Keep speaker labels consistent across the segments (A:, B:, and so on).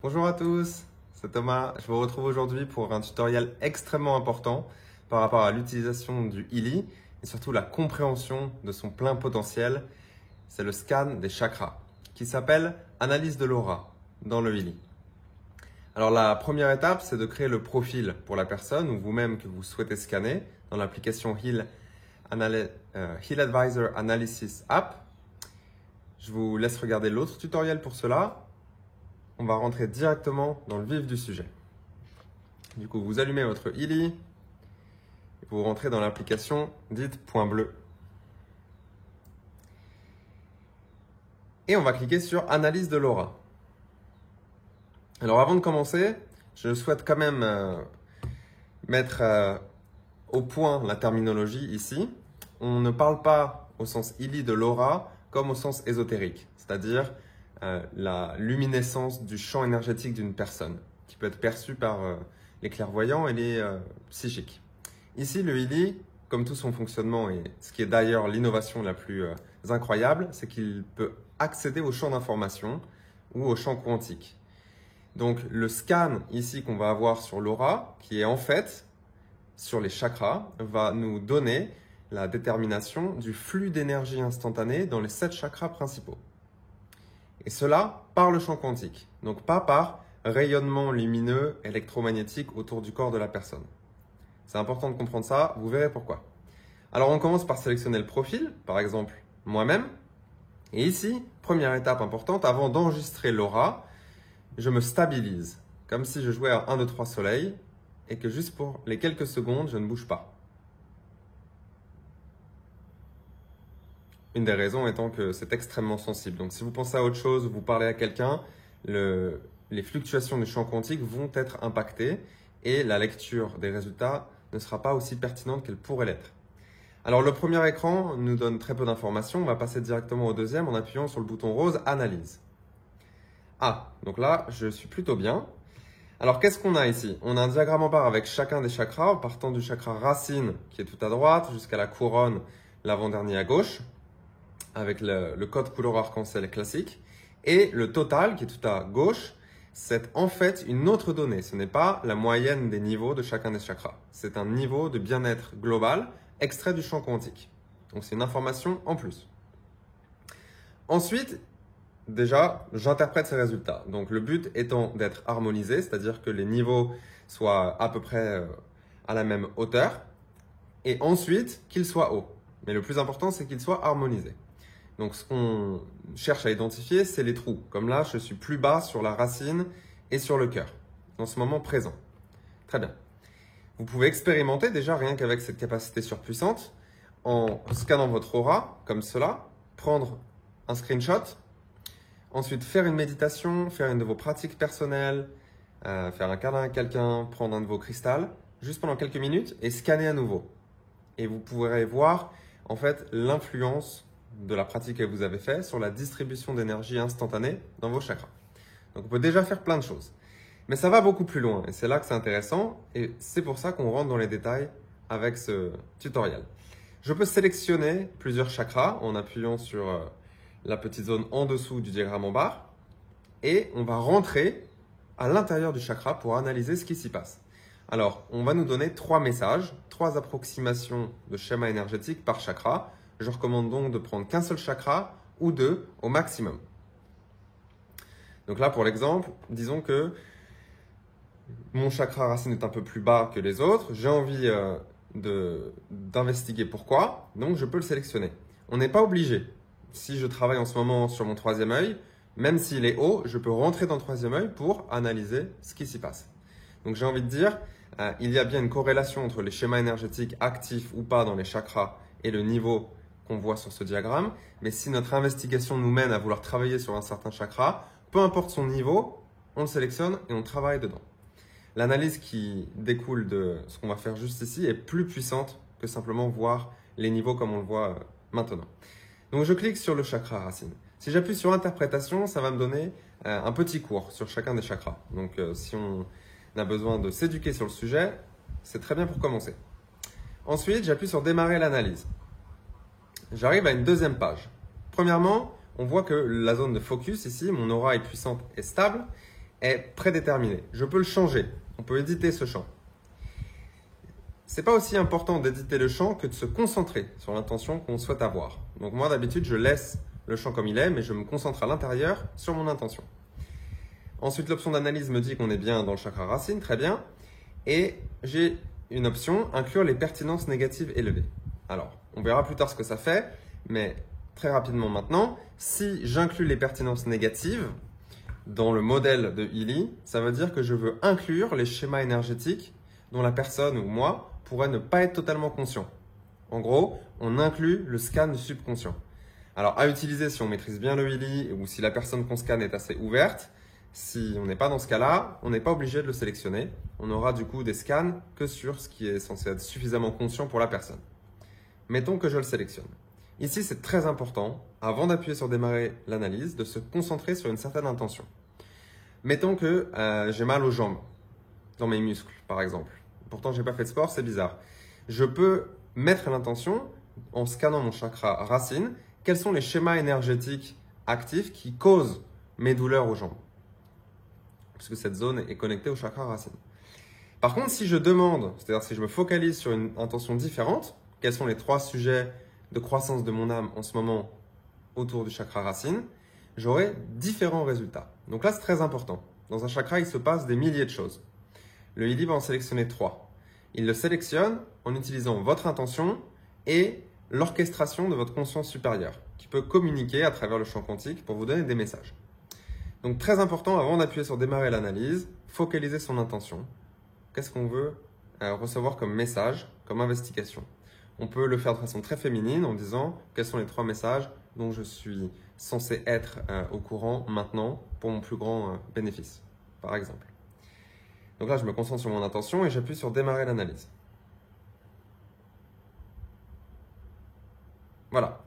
A: Bonjour à tous, c'est Thomas. Je vous retrouve aujourd'hui pour un tutoriel extrêmement important par rapport à l'utilisation du Healy et surtout la compréhension de son plein potentiel. C'est le scan des chakras qui s'appelle analyse de l'aura dans le Healy. Alors la première étape, c'est de créer le profil pour la personne ou vous-même que vous souhaitez scanner dans l'application Heal Advisor Analysis App. Je vous laisse regarder l'autre tutoriel pour cela. On va rentrer directement dans le vif du sujet. Du coup, vous allumez votre Healy et vous rentrez dans l'application dite Point Bleu. Et on va cliquer sur Analyse de l'aura. Alors avant de commencer, je souhaite quand même mettre au point la terminologie ici. On ne parle pas au sens Healy de l'aura comme au sens ésotérique, c'est-à-dire la luminescence du champ énergétique d'une personne, qui peut être perçue par les clairvoyants et les psychiques. Ici, le Healy, comme tout son fonctionnement, et ce qui est d'ailleurs l'innovation la plus incroyable, c'est qu'il peut accéder au champ d'information ou au champ quantique. Donc le scan ici qu'on va avoir sur l'aura, qui est en fait sur les chakras, va nous donner la détermination du flux d'énergie instantanée dans les 7 chakras principaux. Et cela par le champ quantique, donc pas par rayonnement lumineux électromagnétique autour du corps de la personne. C'est important de comprendre ça, vous verrez pourquoi. Alors on commence par sélectionner le profil, par exemple moi-même. Et ici, première étape importante, avant d'enregistrer l'aura, je me stabilise, comme si je jouais à 1, 2, 3 soleil et que juste pour les quelques secondes, je ne bouge pas. Une des raisons étant que c'est extrêmement sensible. Donc si vous pensez à autre chose, vous parlez à quelqu'un, les fluctuations du champ quantique vont être impactées et la lecture des résultats ne sera pas aussi pertinente qu'elle pourrait l'être. Alors le premier écran nous donne très peu d'informations. On va passer directement au deuxième en appuyant sur le bouton rose Analyse. Ah, donc là, je suis plutôt bien. Alors qu'est-ce qu'on a ici? On a un diagramme en barre avec chacun des chakras, en partant du chakra racine qui est tout à droite jusqu'à la couronne, l'avant-dernier à gauche, avec le code couleur arc-en-ciel classique. Et le total, qui est tout à gauche, c'est en fait une autre donnée. Ce n'est pas la moyenne des niveaux de chacun des chakras. C'est un niveau de bien-être global extrait du champ quantique. Donc c'est une information en plus. Ensuite, déjà, j'interprète ces résultats. Donc le but étant d'être harmonisé, c'est-à-dire que les niveaux soient à peu près à la même hauteur. Et ensuite, qu'ils soient hauts. Mais le plus important, c'est qu'ils soient harmonisés. Donc, ce qu'on cherche à identifier, c'est les trous. Comme là, je suis plus bas sur la racine et sur le cœur, dans ce moment présent. Très bien. Vous pouvez expérimenter déjà rien qu'avec cette capacité surpuissante en scannant votre aura, comme cela, prendre un screenshot, ensuite faire une méditation, faire une de vos pratiques personnelles, faire un câlin à quelqu'un, prendre un de vos cristals, juste pendant quelques minutes et scanner à nouveau. Et vous pourrez voir en fait l'influence de la pratique que vous avez fait sur la distribution d'énergie instantanée dans vos chakras. Donc on peut déjà faire plein de choses. Mais ça va beaucoup plus loin et c'est là que c'est intéressant et c'est pour ça qu'on rentre dans les détails avec ce tutoriel. Je peux sélectionner plusieurs chakras en appuyant sur la petite zone en dessous du diagramme en barre et on va rentrer à l'intérieur du chakra pour analyser ce qui s'y passe. Alors, on va nous donner 3 messages, 3 approximations de schéma énergétique par chakra. Je recommande donc de prendre qu'un seul chakra ou 2 au maximum. Donc là, pour l'exemple, disons que mon chakra racine est un peu plus bas que les autres. J'ai envie d'investiguer pourquoi, donc je peux le sélectionner. On n'est pas obligé. Si je travaille en ce moment sur mon 3e œil, même s'il est haut, je peux rentrer dans le 3e œil pour analyser ce qui s'y passe. Donc j'ai envie de dire, il y a bien une corrélation entre les schémas énergétiques actifs ou pas dans les chakras et le niveau qu'on voit sur ce diagramme. Mais si notre investigation nous mène à vouloir travailler sur un certain chakra, peu importe son niveau, on le sélectionne et on travaille dedans. L'analyse qui découle de ce qu'on va faire juste ici est plus puissante que simplement voir les niveaux comme on le voit maintenant. Donc je clique sur le chakra racine. Si j'appuie sur interprétation, ça va me donner un petit cours sur chacun des chakras. Donc si on a besoin de s'éduquer sur le sujet, c'est très bien pour commencer. Ensuite, j'appuie sur démarrer l'analyse. J'arrive à une deuxième page. Premièrement, on voit que la zone de focus ici, mon aura est puissante et stable. est prédéterminé. Je peux le changer. On peut éditer ce champ. C'est pas aussi important d'éditer le champ que de se concentrer sur l'intention qu'on souhaite avoir. Donc moi, d'habitude, je laisse le champ comme il est, mais je me concentre à l'intérieur sur mon intention. Ensuite, l'option d'analyse me dit qu'on est bien dans le chakra racine, très bien. Et j'ai une option, inclure les pertinences négatives élevées. Alors, on verra plus tard ce que ça fait, mais très rapidement maintenant, si j'inclus les pertinences négatives dans le modèle de Healy, ça veut dire que je veux inclure les schémas énergétiques dont la personne ou moi pourrait ne pas être totalement conscient. En gros, on inclut le scan du subconscient. Alors, à utiliser si on maîtrise bien le Healy ou si la personne qu'on scanne est assez ouverte. Si on n'est pas dans ce cas-là, on n'est pas obligé de le sélectionner. On aura du coup des scans que sur ce qui est censé être suffisamment conscient pour la personne. Mettons que je le sélectionne. Ici, c'est très important, avant d'appuyer sur démarrer l'analyse, de se concentrer sur une certaine intention. Mettons que j'ai mal aux jambes, dans mes muscles par exemple. Pourtant, je n'ai pas fait de sport, c'est bizarre. Je peux mettre l'intention, en scannant mon chakra racine, quels sont les schémas énergétiques actifs qui causent mes douleurs aux jambes. Puisque cette zone est connectée au chakra racine. Par contre, si je demande, c'est-à-dire si je me focalise sur une intention différente, quels sont les 3 sujets de croissance de mon âme en ce moment autour du chakra racine, j'aurai différents résultats. Donc là, c'est très important. Dans un chakra, il se passe des milliers de choses. Le Healy va en sélectionner 3. Il le sélectionne en utilisant votre intention et l'orchestration de votre conscience supérieure, qui peut communiquer à travers le champ quantique pour vous donner des messages. Donc très important, avant d'appuyer sur démarrer l'analyse, focaliser son intention. Qu'est-ce qu'on veut recevoir comme message, comme investigation? On peut le faire de façon très féminine en disant quels sont les 3 messages dont je suis censé être au courant maintenant pour mon plus grand bénéfice, par exemple. Donc là, je me concentre sur mon intention et j'appuie sur démarrer l'analyse. Voilà.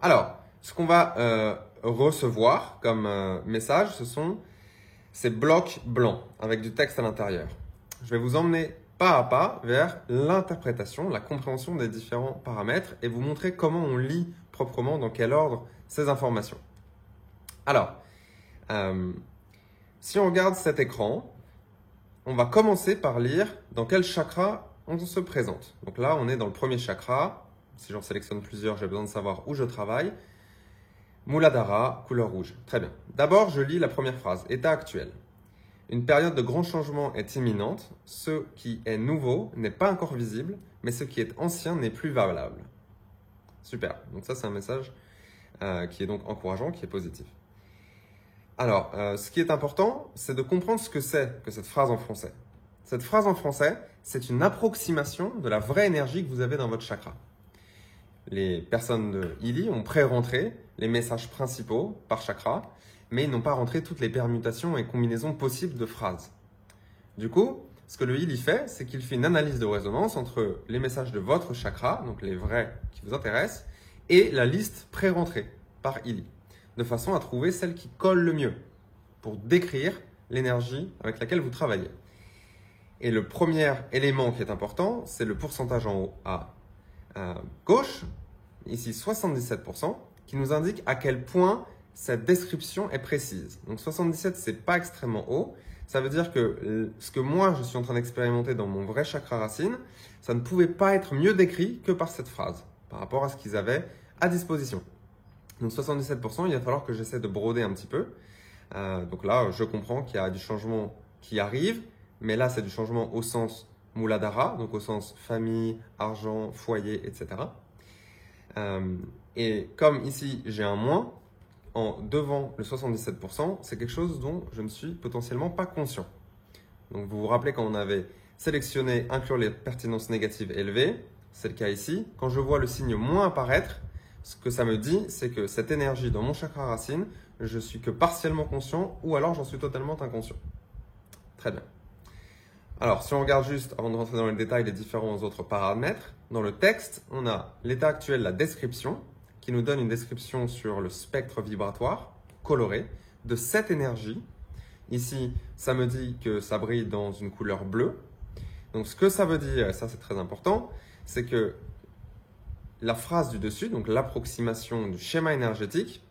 A: Alors, ce qu'on va recevoir comme message, ce sont ces blocs blancs avec du texte à l'intérieur. Je vais vous emmener pas à pas vers l'interprétation, la compréhension des différents paramètres et vous montrer comment on lit proprement, dans quel ordre, ces informations. Alors, si on regarde cet écran, on va commencer par lire dans quel chakra on se présente. Donc là, on est dans le premier chakra. Si j'en sélectionne plusieurs, j'ai besoin de savoir où je travaille. Muladhara, couleur rouge. Très bien. D'abord, je lis la première phrase. État actuel. Une période de grand changement est imminente. Ce qui est nouveau n'est pas encore visible, mais ce qui est ancien n'est plus valable. Super. Donc ça, c'est un message qui est donc encourageant, qui est positif. Alors, ce qui est important, c'est de comprendre ce que c'est que cette phrase en français. Cette phrase en français, c'est une approximation de la vraie énergie que vous avez dans votre chakra. Les personnes de Healy ont pré-rentré les messages principaux par chakra, mais ils n'ont pas rentré toutes les permutations et combinaisons possibles de phrases. Du coup, ce que le Healy fait, c'est qu'il fait une analyse de résonance entre les messages de votre chakra, donc les vrais qui vous intéressent, et la liste pré-rentrée par Healy, de façon à trouver celle qui colle le mieux pour décrire l'énergie avec laquelle vous travaillez. Et le premier élément qui est important, c'est le pourcentage en haut à gauche, ici 77%, qui nous indique à quel point cette description est précise. Donc 77, c'est pas extrêmement haut. Ça veut dire que ce que moi, je suis en train d'expérimenter dans mon vrai chakra racine, ça ne pouvait pas être mieux décrit que par cette phrase, par rapport à ce qu'ils avaient à disposition. Donc 77%, il va falloir que j'essaie de broder un petit peu. Donc là, je comprends qu'il y a du changement qui arrive, mais là, c'est du changement au sens Muladhara, donc au sens famille, argent, foyer, etc. Et comme ici, j'ai un moins, devant le 77%, c'est quelque chose dont je ne suis potentiellement pas conscient. Donc vous vous rappelez quand on avait sélectionné inclure les pertinences négatives élevées, c'est le cas ici. Quand je vois le signe moins apparaître, ce que ça me dit, c'est que cette énergie dans mon chakra racine, je suis que partiellement conscient ou alors j'en suis totalement inconscient. Très bien. Alors, si on regarde juste, avant de rentrer dans les détails, les différents autres paramètres, dans le texte, on a l'état actuel, la description, qui nous donne une description sur le spectre vibratoire coloré de cette énergie. Ici, ça me dit que ça brille dans une couleur bleue. Donc, ce que ça veut dire, et ça c'est très important, c'est que la phrase du dessus, donc l'approximation du schéma énergétique,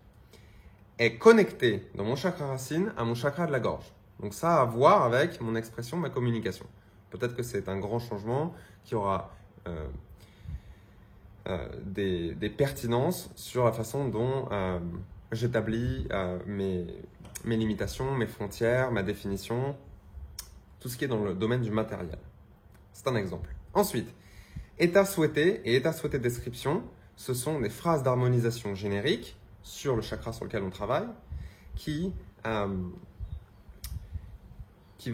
A: est connectée dans mon chakra racine à mon chakra de la gorge. Donc ça a à voir avec mon expression, ma communication. Peut-être que c'est un grand changement qui aura des pertinences sur la façon dont j'établis mes limitations, mes frontières, ma définition, tout ce qui est dans le domaine du matériel. C'est un exemple. Ensuite, état souhaité et état souhaité description, ce sont des phrases d'harmonisation génériques sur le chakra sur lequel on travaille qui va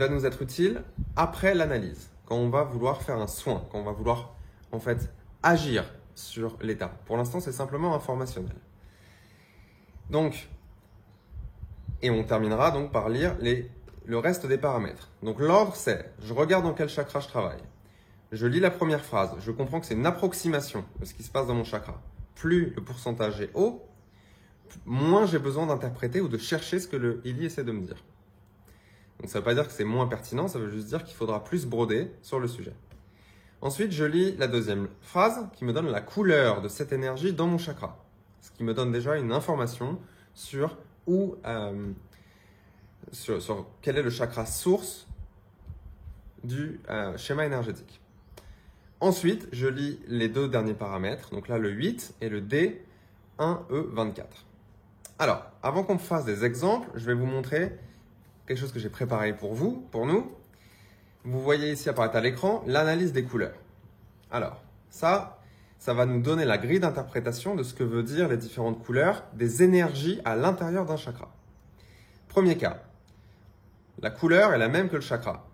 A: nous être utile après l'analyse, quand on va vouloir faire un soin, quand on va vouloir en fait agir sur l'état. Pour l'instant, c'est simplement informationnel. Donc, et on terminera donc par lire le reste des paramètres. Donc l'ordre, c'est, je regarde dans quel chakra je travaille. Je lis la première phrase, je comprends que c'est une approximation de ce qui se passe dans mon chakra. Plus le pourcentage est haut, moins j'ai besoin d'interpréter ou de chercher ce que le Ili essaie de me dire. Donc ça ne veut pas dire que c'est moins pertinent, ça veut juste dire qu'il faudra plus broder sur le sujet. Ensuite, je lis la deuxième phrase qui me donne la couleur de cette énergie dans mon chakra. Ce qui me donne déjà une information sur sur quel est le chakra source du schéma énergétique. Ensuite, je lis les deux derniers paramètres, donc là le 8 et le D1E24. Alors, avant qu'on fasse des exemples, je vais vous montrer quelque chose que j'ai préparé pour vous, pour nous. Vous voyez ici apparaître à l'écran l'analyse des couleurs. Alors, ça va nous donner la grille d'interprétation de ce que veut dire les différentes couleurs des énergies à l'intérieur d'un chakra. Premier cas, la couleur est la même que le chakra.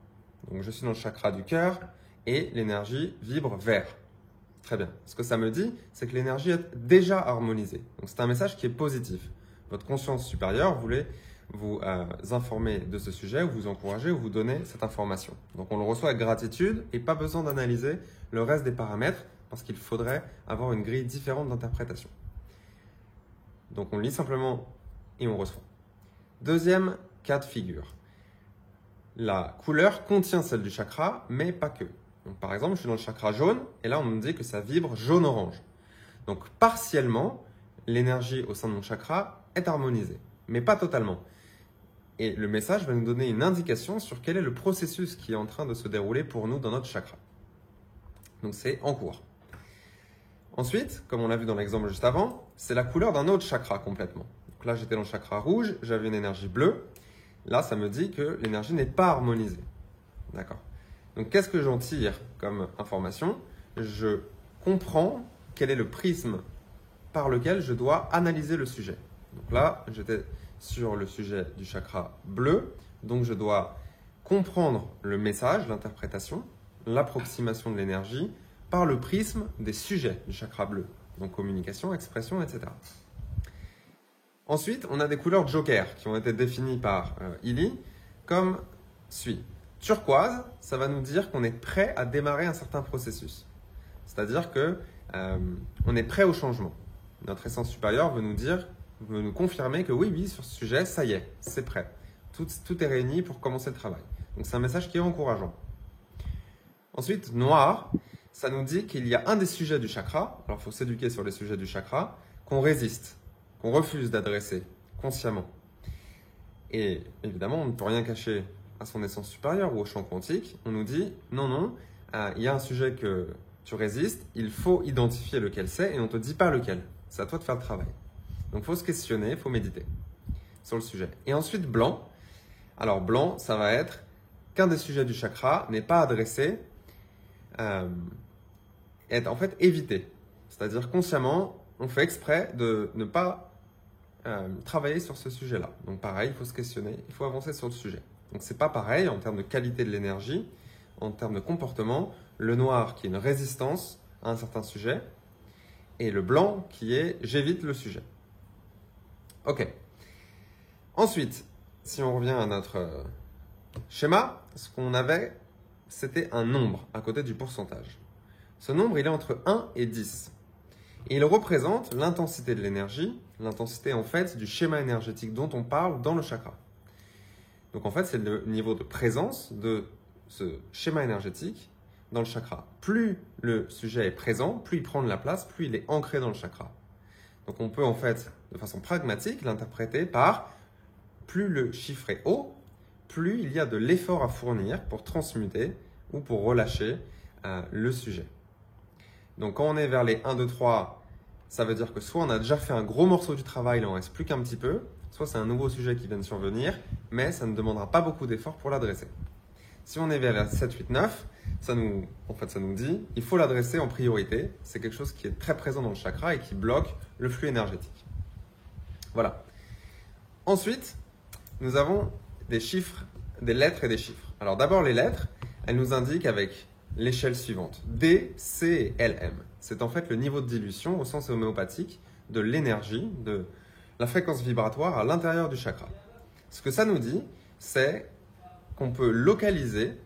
A: Donc, je suis dans le chakra du cœur et l'énergie vibre vert. Très bien. Ce que ça me dit, c'est que l'énergie est déjà harmonisée. Donc, c'est un message qui est positif. Votre conscience supérieure voulait vous informer de ce sujet, ou vous encourager, ou vous donner cette information. Donc on le reçoit avec gratitude et pas besoin d'analyser le reste des paramètres parce qu'il faudrait avoir une grille différente d'interprétation. Donc on lit simplement et on reçoit. Deuxième cas de figure. La couleur contient celle du chakra, mais pas que. Donc par exemple, je suis dans le chakra jaune et là on me dit que ça vibre jaune-orange. Donc partiellement, l'énergie au sein de mon chakra est harmonisée, mais pas totalement. Et le message va nous donner une indication sur quel est le processus qui est en train de se dérouler pour nous dans notre chakra. Donc c'est en cours. Ensuite, comme on l'a vu dans l'exemple juste avant, c'est la couleur d'un autre chakra complètement. Donc là, j'étais dans le chakra rouge, j'avais une énergie bleue. Là, ça me dit que l'énergie n'est pas harmonisée. D'accord. Donc qu'est-ce que j'en tire comme information? Je comprends quel est le prisme par lequel je dois analyser le sujet. Donc là, j'étais sur le sujet du chakra bleu, donc je dois comprendre le message, l'interprétation, l'approximation de l'énergie par le prisme des sujets du chakra bleu, donc communication, expression, etc. Ensuite, on a des couleurs joker qui ont été définies par Ili comme suit. Turquoise, ça va nous dire qu'on est prêt à démarrer un certain processus. C'est-à-dire que on est prêt au changement. Notre essence supérieure veut nous confirmer que oui, sur ce sujet, ça y est, c'est prêt. Tout est réuni pour commencer le travail. Donc c'est un message qui est encourageant. Ensuite, noir, ça nous dit qu'il y a un des sujets du chakra, alors il faut s'éduquer sur les sujets du chakra, qu'on résiste, qu'on refuse d'adresser consciemment. Et évidemment, on ne peut rien cacher à son essence supérieure ou au champ quantique. On nous dit, non, il y a un sujet que tu résistes, il faut identifier lequel c'est et on ne te dit pas lequel. C'est à toi de faire le travail. Donc, il faut se questionner, il faut méditer sur le sujet. Et ensuite, blanc. Alors, blanc, ça va être qu'un des sujets du chakra n'est pas adressé, est en fait évité. C'est-à-dire, consciemment, on fait exprès de ne pas travailler sur ce sujet-là. Donc, pareil, il faut se questionner, il faut avancer sur le sujet. Donc, c'est pas pareil en termes de qualité de l'énergie, en termes de comportement. Le noir qui est une résistance à un certain sujet et le blanc qui est j'évite le sujet. Ok. Ensuite, si on revient à notre schéma, ce qu'on avait, c'était un nombre à côté du pourcentage. Ce nombre, il est entre 1 et 10. Et il représente l'intensité de l'énergie, l'intensité en fait du schéma énergétique dont on parle dans le chakra. Donc en fait, c'est le niveau de présence de ce schéma énergétique dans le chakra. Plus le sujet est présent, plus il prend de la place, plus il est ancré dans le chakra. Donc on peut en fait, de façon pragmatique, l'interpréter par plus le chiffre est haut, plus il y a de l'effort à fournir pour transmuter ou pour relâcher le sujet. Donc quand on est vers les 1, 2, 3, ça veut dire que soit on a déjà fait un gros morceau du travail, il n'en reste plus qu'un petit peu, soit c'est un nouveau sujet qui vient de survenir, mais ça ne demandera pas beaucoup d'efforts pour l'adresser. Si on est vers 7, 8, 9, ça nous dit il faut l'adresser en priorité. C'est quelque chose qui est très présent dans le chakra et qui bloque le flux énergétique. Voilà. Ensuite, nous avons des chiffres, des lettres et des chiffres. Alors d'abord les lettres, elles nous indiquent avec l'échelle suivante. D, C et LM. C'est en fait le niveau de dilution au sens homéopathique de l'énergie, de la fréquence vibratoire à l'intérieur du chakra. Ce que ça nous dit, c'est qu'on peut localiser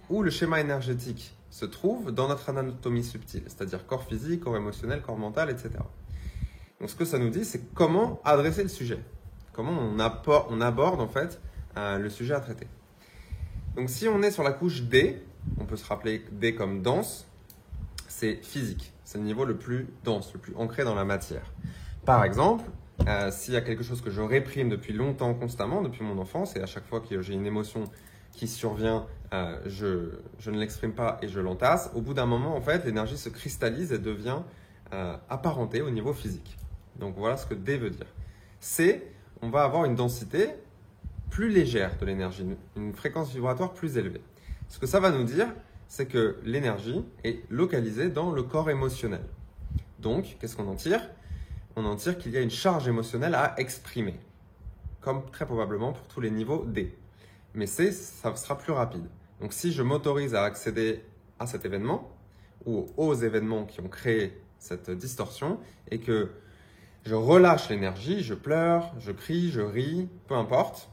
A: où le schéma énergétique se trouve dans notre anatomie subtile, c'est-à-dire corps physique, corps émotionnel, corps mental, etc. Donc ce que ça nous dit, c'est comment adresser le sujet, comment on aborde en fait le sujet à traiter. Donc si on est sur la couche D, on peut se rappeler D comme dense, c'est physique, c'est le niveau le plus dense, le plus ancré dans la matière. Par exemple, s'il y a quelque chose que je réprime depuis longtemps, constamment, depuis mon enfance, et à chaque fois que j'ai une émotion qui survient, je ne l'exprime pas et je l'entasse, au bout d'un moment, en fait, l'énergie se cristallise et devient apparentée au niveau physique. Donc voilà ce que D veut dire. C, on va avoir une densité plus légère de l'énergie, une fréquence vibratoire plus élevée. Ce que ça va nous dire, c'est que l'énergie est localisée dans le corps émotionnel. Donc, qu'est-ce qu'on en tire? On en tire qu'il y a une charge émotionnelle à exprimer, comme très probablement pour tous les niveaux D. Mais C, ça sera plus rapide. Donc si je m'autorise à accéder à cet événement, ou aux événements qui ont créé cette distorsion, et que je relâche l'énergie, je pleure, je crie, je ris, peu importe,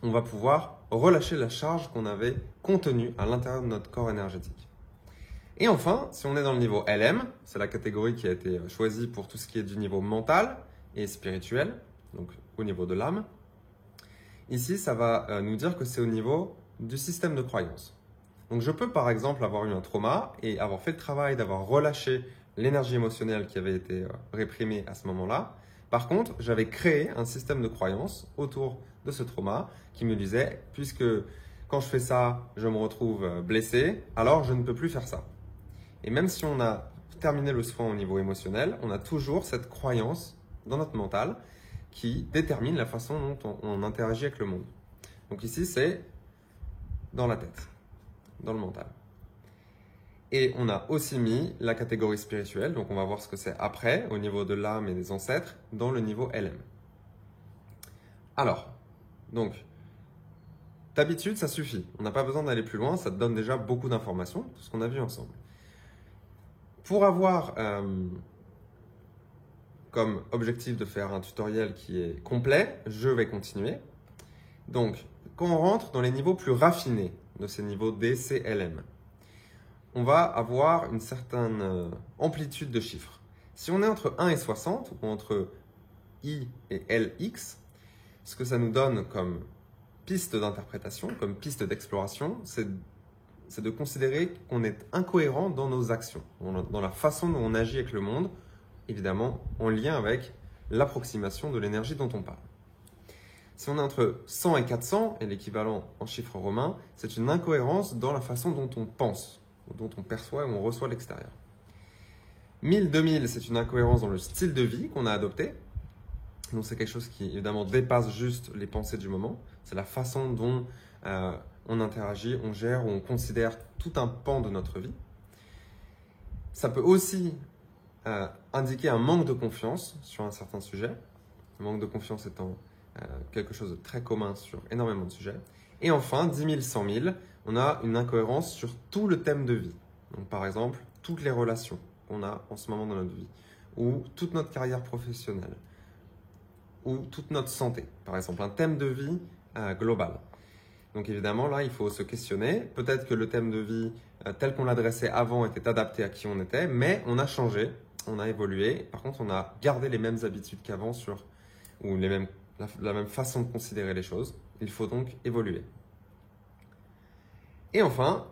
A: on va pouvoir relâcher la charge qu'on avait contenue à l'intérieur de notre corps énergétique. Et enfin, si on est dans le niveau LM, c'est la catégorie qui a été choisie pour tout ce qui est du niveau mental et spirituel, donc au niveau de l'âme. Ici, ça va nous dire que c'est au niveau du système de croyance. Donc je peux par exemple avoir eu un trauma et avoir fait le travail d'avoir relâché l'énergie émotionnelle qui avait été réprimée à ce moment-là. Par contre, j'avais créé un système de croyance autour de ce trauma qui me disait, puisque quand je fais ça, je me retrouve blessé, alors je ne peux plus faire ça. Et même si on a terminé le soin au niveau émotionnel, on a toujours cette croyance dans notre mental qui détermine la façon dont on interagit avec le monde. Donc ici, c'est dans la tête, dans le mental. Et on a aussi mis la catégorie spirituelle, donc on va voir ce que c'est après, au niveau de l'âme et des ancêtres, dans le niveau LM. Alors, donc, d'habitude, ça suffit. On n'a pas besoin d'aller plus loin, ça te donne déjà beaucoup d'informations, tout ce qu'on a vu ensemble. Pour avoir comme objectif de faire un tutoriel qui est complet, je vais continuer. Donc, quand on rentre dans les niveaux plus raffinés de ces niveaux D, C, LM, on va avoir une certaine amplitude de chiffres. Si on est entre 1 et 60, ou entre I et LX, ce que ça nous donne comme piste d'interprétation, comme piste d'exploration, c'est de considérer qu'on est incohérent dans nos actions, dans la façon dont on agit avec le monde, évidemment en lien avec l'approximation de l'énergie dont on parle. Si on est entre 100 et 400, et l'équivalent en chiffres romains, c'est une incohérence dans la façon dont on pense, dont on perçoit et on reçoit l'extérieur. 1000, 2000, c'est une incohérence dans le style de vie qu'on a adopté. Donc c'est quelque chose qui évidemment dépasse juste les pensées du moment. C'est la façon dont on interagit, on gère ou on considère tout un pan de notre vie. Ça peut aussi indiquer un manque de confiance sur un certain sujet. Le manque de confiance étant quelque chose de très commun sur énormément de sujets. Et enfin, 10 000, 100 000, on a une incohérence sur tout le thème de vie. Donc par exemple, toutes les relations qu'on a en ce moment dans notre vie, ou toute notre carrière professionnelle, ou toute notre santé. Par exemple, un thème de vie global. Donc évidemment, là, il faut se questionner. Peut-être que le thème de vie tel qu'on l'adressait avant était adapté à qui on était, mais on a changé, on a évolué. Par contre, on a gardé les mêmes habitudes qu'avant ou la même façon de considérer les choses. Il faut donc évoluer. Et enfin,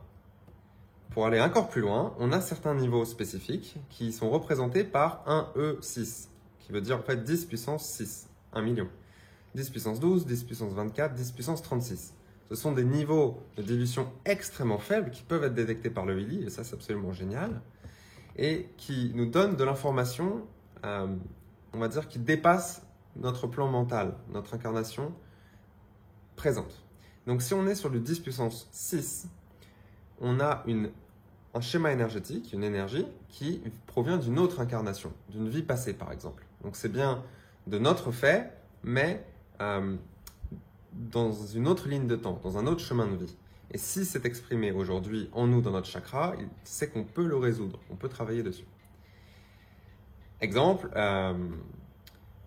A: pour aller encore plus loin, on a certains niveaux spécifiques qui sont représentés par un E6, qui veut dire en fait 10 puissance 6, 1 million. 10 puissance 12, 10 puissance 24, 10 puissance 36. Ce sont des niveaux de dilution extrêmement faibles qui peuvent être détectés par le Healy, et ça c'est absolument génial, et qui nous donnent de l'information, on va dire, qui dépasse notre plan mental, notre incarnation présente. Donc si on est sur le 10 puissance 6, on a un schéma énergétique, une énergie qui provient d'une autre incarnation, d'une vie passée par exemple. Donc c'est bien de notre fait, mais dans une autre ligne de temps, dans un autre chemin de vie. Et si c'est exprimé aujourd'hui en nous, dans notre chakra, c'est qu'on peut le résoudre, on peut travailler dessus. Exemple,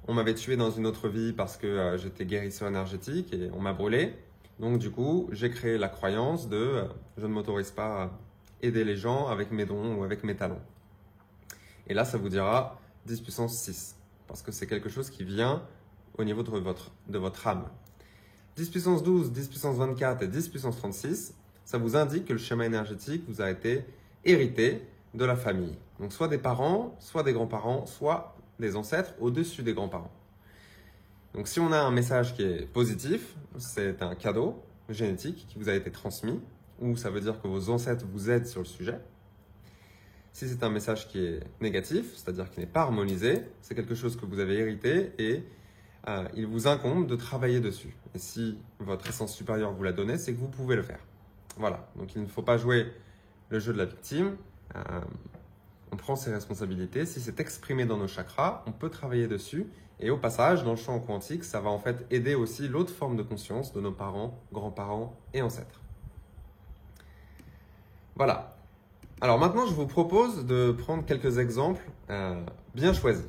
A: on m'avait tué dans une autre vie parce que j'étais guérisseur énergétique et on m'a brûlé. Donc du coup, j'ai créé la croyance de je ne m'autorise pas à aider les gens avec mes dons ou avec mes talents. Et là, ça vous dira 10 puissance 6, parce que c'est quelque chose qui vient au niveau de votre âme. 10 puissance 12, 10 puissance 24 et 10 puissance 36, ça vous indique que le schéma énergétique vous a été hérité de la famille. Donc soit des parents, soit des grands-parents, soit des ancêtres au-dessus des grands-parents. Donc si on a un message qui est positif, c'est un cadeau génétique qui vous a été transmis, ou ça veut dire que vos ancêtres vous aident sur le sujet. Si c'est un message qui est négatif, c'est-à-dire qui n'est pas harmonisé, c'est quelque chose que vous avez hérité et il vous incombe de travailler dessus. Et si votre essence supérieure vous l'a donné, c'est que vous pouvez le faire. Voilà, donc il ne faut pas jouer le jeu de la victime. On prend ses responsabilités. Si c'est exprimé dans nos chakras, on peut travailler dessus. Et au passage, dans le champ quantique, ça va en fait aider aussi l'autre forme de conscience de nos parents, grands-parents et ancêtres. Voilà. Alors maintenant, je vous propose de prendre quelques exemples bien choisis.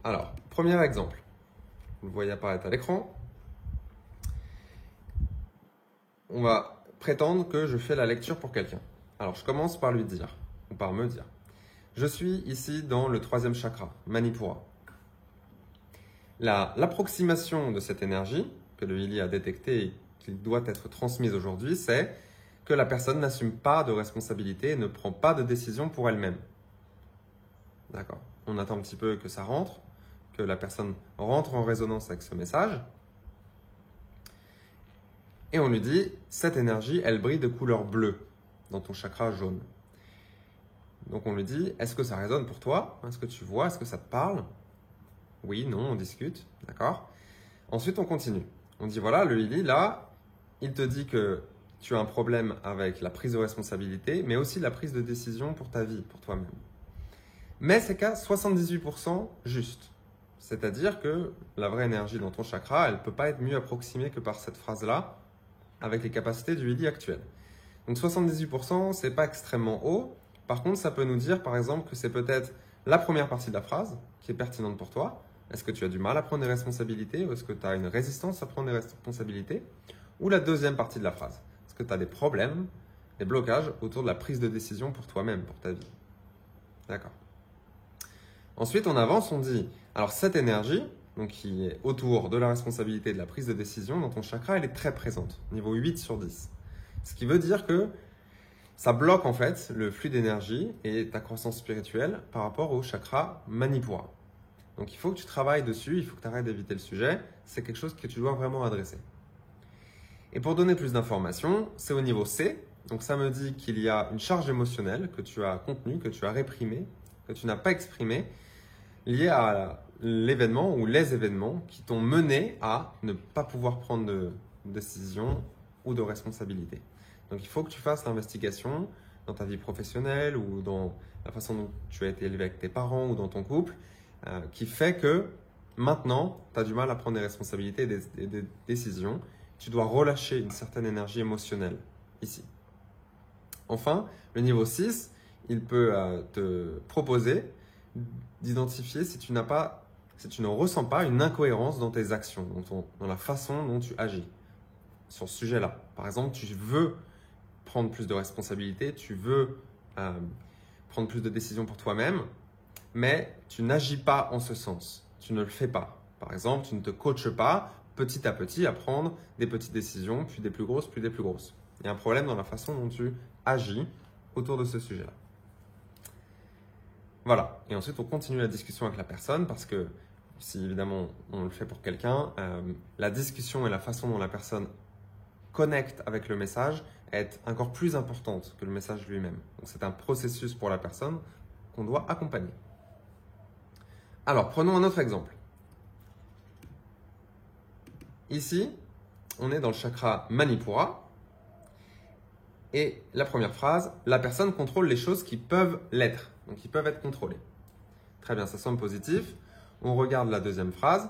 A: Alors, premier exemple. Vous le voyez apparaître à l'écran. On va prétendre que je fais la lecture pour quelqu'un. Alors, je commence par lui dire, ou par me dire. Je suis ici dans le 3e chakra, Manipura. L'approximation de cette énergie que le Healy a détectée et qui doit être transmise aujourd'hui, c'est que la personne n'assume pas de responsabilité et ne prend pas de décision pour elle-même. D'accord. On attend un petit peu que ça rentre, que la personne rentre en résonance avec ce message. Et on lui dit, cette énergie, elle brille de couleur bleue dans ton chakra jaune. Donc on lui dit, est-ce que ça résonne pour toi? Est-ce que tu vois? Est-ce que ça te parle? Oui, non, on discute. D'accord. Ensuite, on continue. On dit, voilà, le Healy, là, il te dit que tu as un problème avec la prise de responsabilité, mais aussi la prise de décision pour ta vie, pour toi-même. Mais c'est qu'à 78% juste. C'est-à-dire que la vraie énergie dans ton chakra, elle ne peut pas être mieux approximée que par cette phrase-là, avec les capacités du Healy actuel. Donc 78%, ce n'est pas extrêmement haut. Par contre, ça peut nous dire, par exemple, que c'est peut-être la première partie de la phrase qui est pertinente pour toi. Est-ce que tu as du mal à prendre des responsabilités ou est-ce que tu as une résistance à prendre des responsabilités? Ou la deuxième partie de la phrase. Est-ce que tu as des problèmes, des blocages autour de la prise de décision pour toi-même, pour ta vie? D'accord. Ensuite, on avance, on dit, alors cette énergie, donc qui est autour de la responsabilité et de la prise de décision, dans ton chakra, elle est très présente, niveau 8 sur 10. Ce qui veut dire que ça bloque en fait le flux d'énergie et ta croissance spirituelle par rapport au chakra Manipura. Donc il faut que tu travailles dessus, il faut que tu arrêtes d'éviter le sujet, c'est quelque chose que tu dois vraiment adresser. Et pour donner plus d'informations, c'est au niveau C, donc ça me dit qu'il y a une charge émotionnelle que tu as contenue, que tu as réprimée, que tu n'as pas exprimée, liée à l'événement ou les événements qui t'ont mené à ne pas pouvoir prendre de décision ou de responsabilité. Donc il faut que tu fasses l'investigation dans ta vie professionnelle ou dans la façon dont tu as été élevé avec tes parents ou dans ton couple, qui fait que maintenant, tu as du mal à prendre des responsabilités et des décisions. Tu dois relâcher une certaine énergie émotionnelle ici. Enfin, le niveau 6, il peut te proposer d'identifier si tu ne ressens pas une incohérence dans tes actions, dans la façon dont tu agis sur ce sujet-là. Par exemple, tu veux prendre plus de responsabilités, tu veux prendre plus de décisions pour toi-même, mais tu n'agis pas en ce sens. Tu ne le fais pas. Par exemple, tu ne te coaches pas petit à petit à prendre des petites décisions, puis des plus grosses, puis des plus grosses. Il y a un problème dans la façon dont tu agis autour de ce sujet-là. Voilà. Et ensuite, on continue la discussion avec la personne parce que si évidemment on le fait pour quelqu'un, la discussion et la façon dont la personne connecte avec le message est encore plus importante que le message lui-même. Donc c'est un processus pour la personne qu'on doit accompagner. Alors, prenons un autre exemple. Ici, on est dans le chakra Manipura. Et la première phrase, la personne contrôle les choses qui peuvent l'être, donc qui peuvent être contrôlées. Très bien, ça semble positif. On regarde la deuxième phrase.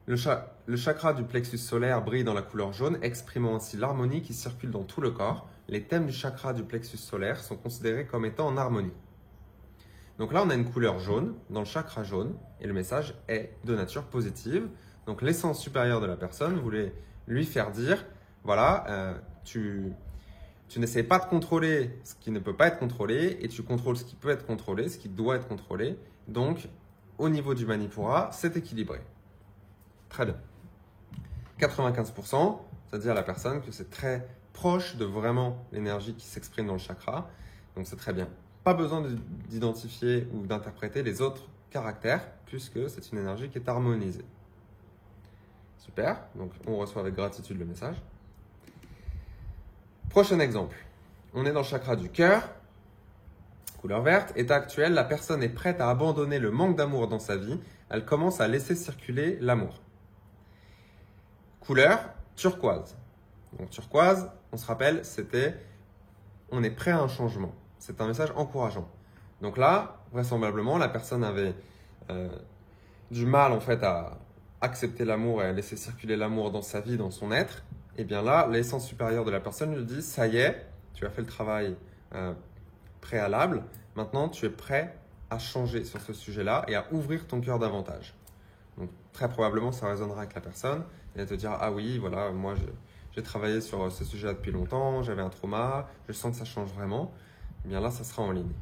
A: Le chakra du plexus solaire brille dans la couleur jaune, exprimant ainsi l'harmonie qui circule dans tout le corps. Les thèmes du chakra du plexus solaire sont considérés comme étant en harmonie. Donc là, on a une couleur jaune dans le chakra jaune et le message est de nature positive. Donc l'essence supérieure de la personne voulait lui faire dire, voilà, tu n'essayes pas de contrôler ce qui ne peut pas être contrôlé et tu contrôles ce qui peut être contrôlé, ce qui doit être contrôlé. Donc, au niveau du Manipura, c'est équilibré. Très bien. 95%, ça dit à la personne que c'est très proche de vraiment l'énergie qui s'exprime dans le chakra. Donc, c'est très bien. Pas besoin d'identifier ou d'interpréter les autres caractères puisque c'est une énergie qui est harmonisée. Super. Donc, on reçoit avec gratitude le message. Prochain exemple. On est dans le chakra du cœur. Couleur verte. État actuel, la personne est prête à abandonner le manque d'amour dans sa vie. Elle commence à laisser circuler l'amour. Couleur turquoise. Donc turquoise, on se rappelle, c'était on est prêt à un changement. C'est un message encourageant. Donc là, vraisemblablement, la personne avait du mal en fait à accepter l'amour et à laisser circuler l'amour dans sa vie, dans son être. Et bien là, l'essence supérieure de la personne lui dit, ça y est, tu as fait le travail préalable. Maintenant, tu es prêt à changer sur ce sujet-là et à ouvrir ton cœur davantage. Donc très probablement, ça résonnera avec la personne et elle te dira, ah oui, voilà, moi j'ai travaillé sur ce sujet depuis longtemps, j'avais un trauma, je sens que ça change vraiment. Et bien là, ça sera en ligne.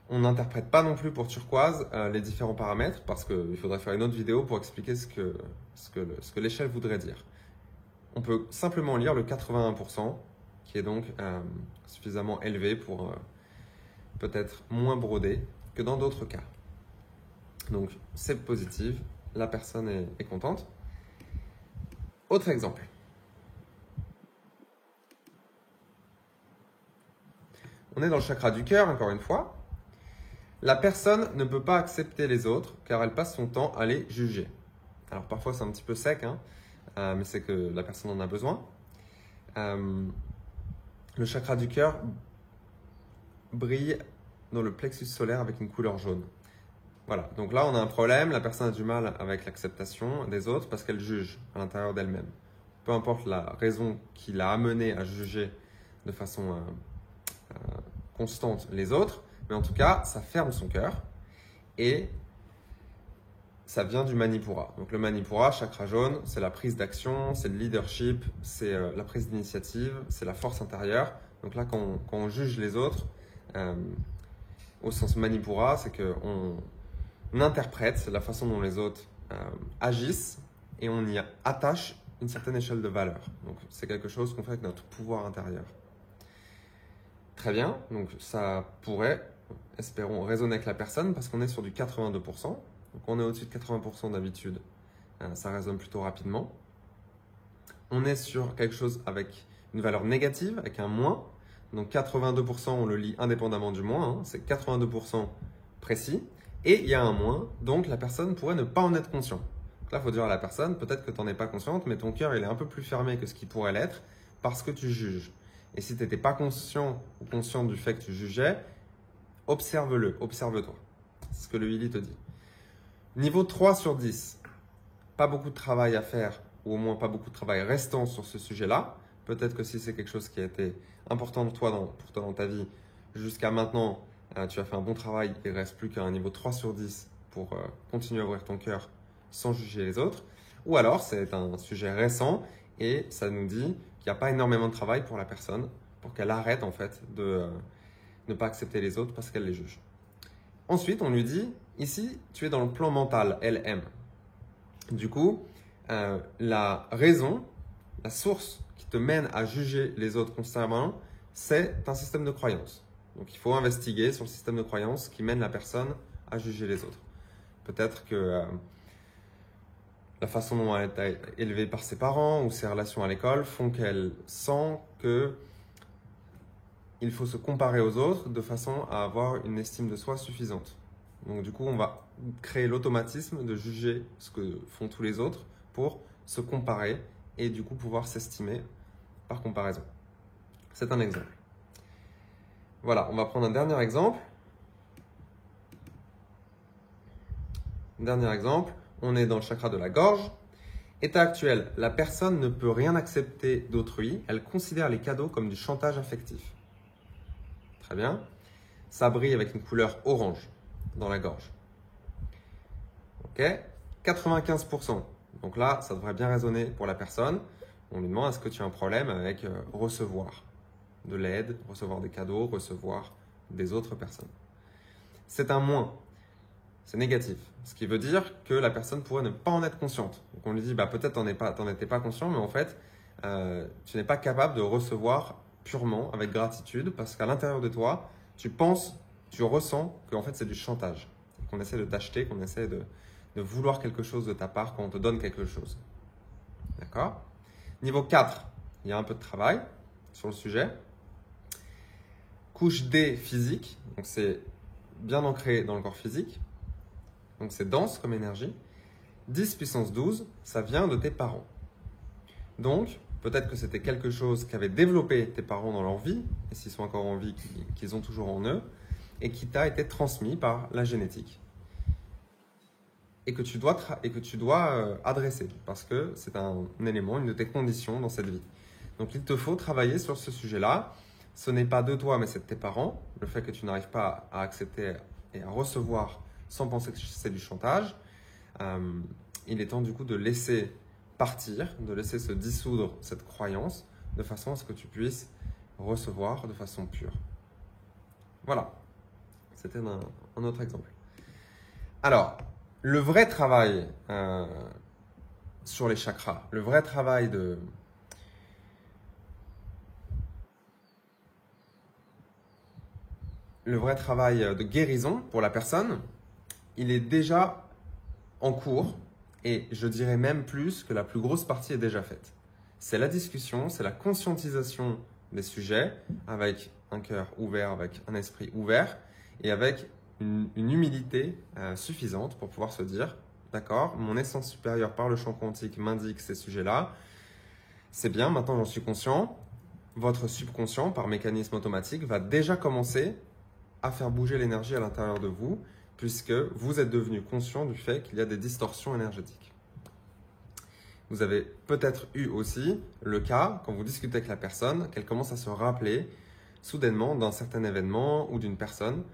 A: On n'interprète pas non plus pour turquoise les différents paramètres parce qu'il faudrait faire une autre vidéo pour expliquer ce que l'échelle voudrait dire. On peut simplement lire le 81% qui est donc suffisamment élevé pour peut-être moins brodé que dans d'autres cas. Donc c'est positif, la personne est contente. Autre exemple. On est dans le chakra du cœur, encore une fois. La personne ne peut pas accepter les autres car elle passe son temps à les juger. Alors parfois c'est un petit peu sec, mais c'est que la personne en a besoin. Le chakra du cœur brille dans le plexus solaire avec une couleur jaune. Voilà, donc là on a un problème, la personne a du mal avec l'acceptation des autres parce qu'elle juge à l'intérieur d'elle-même. Peu importe la raison qui l'a amenée à juger de façon constante les autres, mais en tout cas, ça ferme son cœur et ça vient du Manipura. Donc le Manipura, chakra jaune, c'est la prise d'action, c'est le leadership, c'est la prise d'initiative, c'est la force intérieure. Donc là, quand on juge les autres, au sens Manipura, c'est qu'on interprète la façon dont les autres agissent et on y attache une certaine échelle de valeur. Donc c'est quelque chose qu'on fait avec notre pouvoir intérieur. Très bien, donc ça pourrait, espérons, résonner avec la personne parce qu'on est sur du 82%. Donc on est au-dessus de 80% d'habitude, ça résonne plutôt rapidement. On est sur quelque chose avec une valeur négative, avec un moins. Donc 82%, on le lit indépendamment du moins, c'est 82% précis. Et il y a un moins, donc la personne pourrait ne pas en être conscient. Donc là, il faut dire à la personne, peut-être que tu n'en es pas consciente, mais ton cœur il est un peu plus fermé que ce qu'il pourrait l'être parce que tu juges. Et si tu n'étais pas conscient ou consciente du fait que tu jugeais, observe-le, observe-toi. C'est ce que le Willy te dit. Niveau 3 sur 10, pas beaucoup de travail à faire, ou au moins pas beaucoup de travail restant sur ce sujet-là. Peut-être que si c'est quelque chose qui a été important pour toi dans ta vie, jusqu'à maintenant, tu as fait un bon travail, il ne reste plus qu'un niveau 3 sur 10 pour continuer à ouvrir ton cœur sans juger les autres. Ou alors, c'est un sujet récent et ça nous dit qu'il n'y a pas énormément de travail pour la personne, pour qu'elle arrête en fait de ne pas accepter les autres parce qu'elle les juge. Ensuite, on lui dit, ici, tu es dans le plan mental, LM. Du coup, la raison, la source qui te mène à juger les autres constamment, c'est un système de croyance. Donc, il faut investiguer sur le système de croyance qui mène la personne à juger les autres. Peut-être que la façon dont elle a été élevée par ses parents ou ses relations à l'école font qu'elle sent que il faut se comparer aux autres de façon à avoir une estime de soi suffisante. Donc du coup, on va créer l'automatisme de juger ce que font tous les autres pour se comparer et du coup pouvoir s'estimer par comparaison. C'est un exemple. Voilà, on va prendre un dernier exemple. Dernier exemple, on est dans le chakra de la gorge. État actuel, la personne ne peut rien accepter d'autrui, elle considère les cadeaux comme du chantage affectif. Très bien. Ça brille avec une couleur orange dans la gorge. Ok, 95%. Donc là, ça devrait bien résonner pour la personne. On lui demande, est-ce que tu as un problème avec recevoir de l'aide, recevoir des cadeaux, recevoir des autres personnes? C'est un moins. C'est négatif. Ce qui veut dire que la personne pourrait ne pas en être consciente. Donc on lui dit, bah, peut-être t'en étais pas conscient, mais en fait, tu n'es pas capable de recevoir purement avec gratitude parce qu'à l'intérieur de toi, tu penses, tu ressens que en fait, c'est du chantage. Qu'on essaie de t'acheter, qu'on essaie de vouloir quelque chose de ta part quand on te donne quelque chose. D'accord? Niveau 4, il y a un peu de travail sur le sujet. Couche D physique, donc c'est bien ancré dans le corps physique. Donc c'est dense comme énergie. 10 puissance 12, ça vient de tes parents. Donc, peut-être que c'était quelque chose qu'avaient développé tes parents dans leur vie, et s'ils sont encore en vie, qu'ils ont toujours en eux, et qui t'a été transmis par la génétique. Et que tu dois adresser, parce que c'est un élément, une de tes conditions dans cette vie. Donc il te faut travailler sur ce sujet-là. Ce n'est pas de toi, mais c'est de tes parents. Le fait que tu n'arrives pas à accepter et à recevoir sans penser que c'est du chantage, il est temps du coup de laisser partir, de laisser se dissoudre cette croyance de façon à ce que tu puisses recevoir de façon pure. Voilà, c'était un autre exemple. Alors, le vrai travail sur les chakras, le vrai travail de guérison pour la personne, il est déjà en cours et je dirais même plus que la plus grosse partie est déjà faite. C'est la discussion, c'est la conscientisation des sujets avec un cœur ouvert, avec un esprit ouvert et avec une humilité suffisante pour pouvoir se dire « D'accord, mon essence supérieure par le champ quantique m'indique ces sujets-là. C'est bien, maintenant j'en suis conscient. Votre subconscient, par mécanisme automatique, va déjà commencer à faire bouger l'énergie à l'intérieur de vous puisque vous êtes devenu conscient du fait qu'il y a des distorsions énergétiques. Vous avez peut-être eu aussi le cas, quand vous discutez avec la personne, qu'elle commence à se rappeler soudainement d'un certain événement ou d'une personne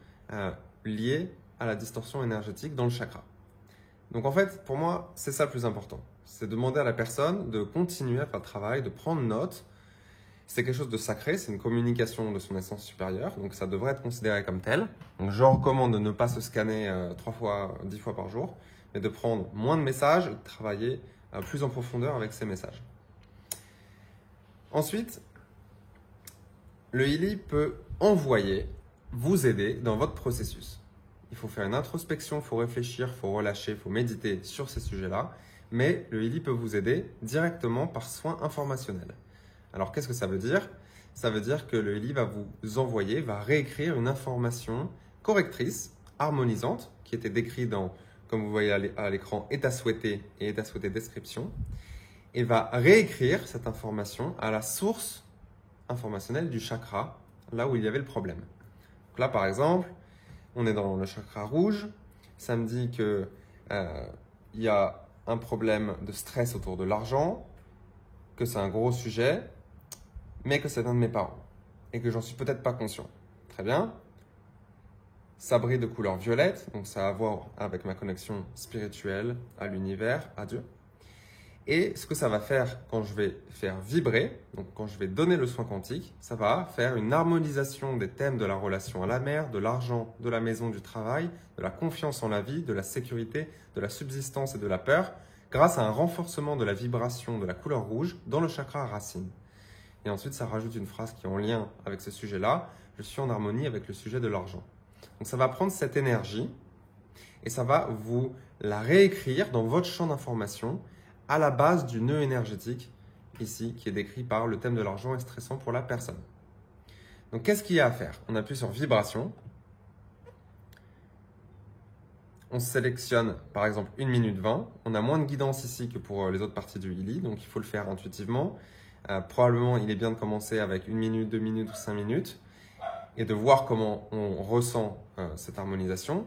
A: liée à la distorsion énergétique dans le chakra. Donc en fait, pour moi, c'est ça le plus important. C'est de demander à la personne de continuer à faire le travail, de prendre note. C'est quelque chose de sacré, c'est une communication de son essence supérieure, donc ça devrait être considéré comme tel. Donc je recommande de ne pas se scanner 10 fois par jour, mais de prendre moins de messages et de travailler plus en profondeur avec ces messages. Ensuite, le Healy peut vous aider dans votre processus. Il faut faire une introspection, il faut réfléchir, il faut relâcher, il faut méditer sur ces sujets-là, mais le Healy peut vous aider directement par soin informationnel. Alors, qu'est-ce que ça veut dire? Ça veut dire que le Healy va vous envoyer, va réécrire une information correctrice, harmonisante, qui était décrite dans, comme vous voyez à l'écran, état souhaité et état souhaité description, et va réécrire cette information à la source informationnelle du chakra, là où il y avait le problème. Donc là, par exemple, on est dans le chakra rouge, ça me dit qu'il y a un problème de stress autour de l'argent, que c'est un gros sujet, mais que c'est un de mes parents et que j'en suis peut-être pas conscient. Très bien. Ça brille de couleur violette, donc ça a à voir avec ma connexion spirituelle à l'univers, à Dieu. Et ce que ça va faire quand je vais faire vibrer, donc quand je vais donner le soin quantique, ça va faire une harmonisation des thèmes de la relation à la mère, de l'argent, de la maison, du travail, de la confiance en la vie, de la sécurité, de la subsistance et de la peur, grâce à un renforcement de la vibration de la couleur rouge dans le chakra racine. Et ensuite, ça rajoute une phrase qui est en lien avec ce sujet-là. Je suis en harmonie avec le sujet de l'argent. Donc, ça va prendre cette énergie et ça va vous la réécrire dans votre champ d'information à la base du nœud énergétique, ici, qui est décrit par le thème de l'argent est stressant pour la personne. Donc, qu'est-ce qu'il y a à faire? On appuie sur vibration. On sélectionne par exemple 1 minute 20. On a moins de guidance ici que pour les autres parties du Healy, donc il faut le faire intuitivement. Probablement, il est bien de commencer avec 1 minute, 2 minutes ou 5 minutes et de voir comment on ressent cette harmonisation.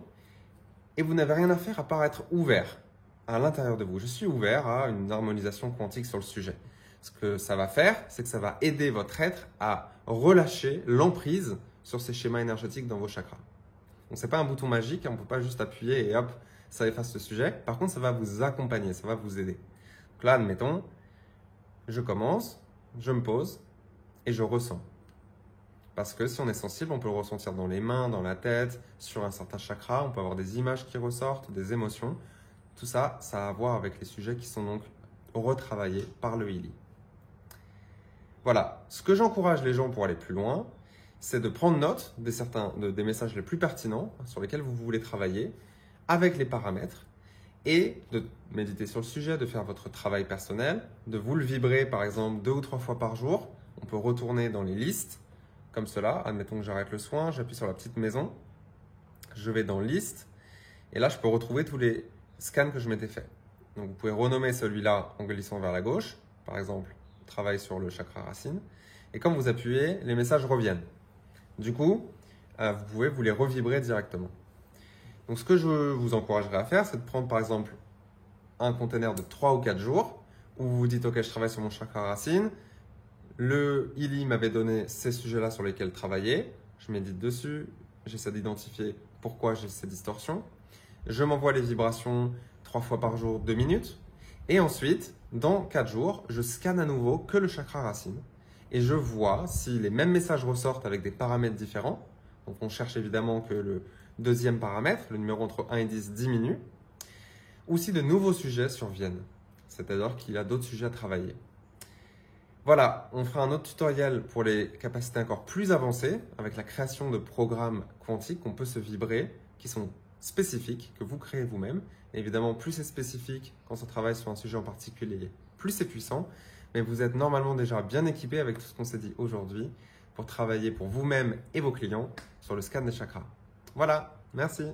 A: Et vous n'avez rien à faire à part être ouvert à l'intérieur de vous. Je suis ouvert à une harmonisation quantique sur le sujet. Ce que ça va faire, c'est que ça va aider votre être à relâcher l'emprise sur ces schémas énergétiques dans vos chakras. Donc, ce n'est pas un bouton magique, on ne peut pas juste appuyer et hop, ça efface ce sujet. Par contre, ça va vous accompagner, ça va vous aider. Donc là, admettons, je commence, je me pose et je ressens. Parce que si on est sensible, on peut le ressentir dans les mains, dans la tête, sur un certain chakra. On peut avoir des images qui ressortent, des émotions. Tout ça, ça a à voir avec les sujets qui sont donc retravaillés par le Healy. Voilà, ce que j'encourage les gens pour aller plus loin, c'est de prendre note des messages les plus pertinents sur lesquels vous voulez travailler avec les paramètres et de méditer sur le sujet, de faire votre travail personnel, de vous le vibrer par exemple 2 ou 3 fois par jour. On peut retourner dans les listes comme cela. Admettons que j'arrête le soin, j'appuie sur la petite maison, je vais dans liste et là je peux retrouver tous les scans que je m'étais fait. Donc vous pouvez renommer celui-là en glissant vers la gauche, par exemple travail sur le chakra racine, et quand vous appuyez, les messages reviennent. Du coup, vous pouvez vous les revibrer directement. Donc, ce que je vous encouragerais à faire, c'est de prendre par exemple un container de 3 ou 4 jours où vous vous dites « Ok, je travaille sur mon chakra racine. Le Healy m'avait donné ces sujets-là sur lesquels travailler. Je médite dessus. J'essaie d'identifier pourquoi j'ai ces distorsions. Je m'envoie les vibrations 3 fois par jour, 2 minutes. Et ensuite, dans 4 jours, je scanne à nouveau que le chakra racine. Et je vois si les mêmes messages ressortent avec des paramètres différents. Donc, on cherche évidemment que le deuxième paramètre, le numéro entre 1 et 10, diminue. Ou si de nouveaux sujets surviennent. C'est-à-dire qu'il y a d'autres sujets à travailler. Voilà, on fera un autre tutoriel pour les capacités encore plus avancées, avec la création de programmes quantiques qu'on peut se vibrer, qui sont spécifiques, que vous créez vous-même. Évidemment, plus c'est spécifique, quand on travaille sur un sujet en particulier, plus c'est puissant. Mais vous êtes normalement déjà bien équipé avec tout ce qu'on s'est dit aujourd'hui pour travailler pour vous-même et vos clients sur le scan des chakras. Voilà, merci.